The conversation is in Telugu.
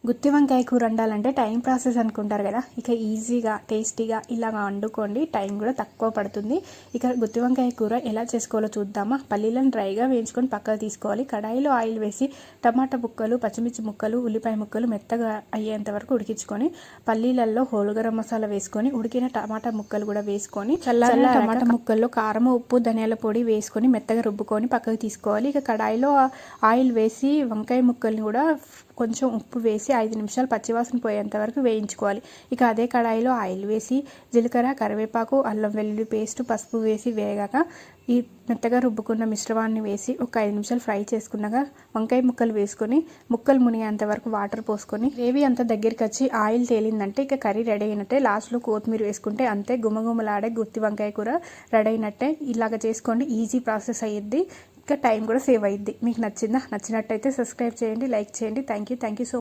గుత్తి వంకాయ కూర వండాలంటే టైం ప్రాసెస్ అనుకుంటారు కదా, ఇక ఈజీగా టేస్టీగా ఇలా వండుకోండి. టైం కూడా తక్కువ పడుతుంది. ఇక గుత్తి వంకాయ కూర ఎలా చేసుకోవాలో చూద్దామా. పల్లీలను డ్రైగా వేయించుకొని పక్కకు తీసుకోవాలి. కడాయిలో ఆయిల్ వేసి టమాటా ముక్కలు, పచ్చిమిర్చి ముక్కలు, ఉల్లిపాయ ముక్కలు మెత్తగా అయ్యేంత వరకు ఉడికించుకొని పల్లీలలో హోల్ గరం మసాలా వేసుకొని ఉడికిన టమాటా ముక్కలు కూడా వేసుకొని చల్లారిన టమాటా ముక్కల్లో కారం, ఉప్పు, ధనియాల పొడి వేసుకొని మెత్తగా రుబ్బుకొని పక్కకు తీసుకోవాలి. ఇక కడాయిలో ఆయిల్ వేసి వంకాయ ముక్కల్ని కూడా కొంచెం ఉప్పు వేసి 5 నిమిషాలు పచ్చివాసన పోయేంత వరకు వేయించుకోవాలి. ఇక అదే కడాయిలో ఆయిల్ వేసి జీలకర్ర, కరివేపాకు, అల్లం వెల్లుల్లి పేస్ట్, పసుపు వేసి వేగాక ఈ మెత్తగా రుబ్బుకున్న మిశ్రమాన్ని వేసి ఒక 5 నిమిషాలు ఫ్రై చేసుకున్నాక వంకాయ ముక్కలు వేసుకొని ముక్కలు మునిగేంత వరకు వాటర్ పోసుకొని గ్రేవీ అంతా దగ్గరికి వచ్చి ఆయిల్ తేలిందంటే ఇక కర్రీ రెడీ అయినట్టే. లాస్ట్లో కొత్తిమీర వేసుకుంటే అంతే, గుమగుమలాడే గుత్తి వంకాయ కూర రెడీ అయినట్టే. ఇలాగ చేసుకోండి, ఈజీ ప్రాసెస్ అయ్యిద్ది. ఇంకా టైం కూడా సేవ్ అయ్యిద్ది. మీకు నచ్చిందా? నచ్చినట్టయితే సబ్స్క్రైబ్ చేయండి, లైక్ చేయండి. Thank you so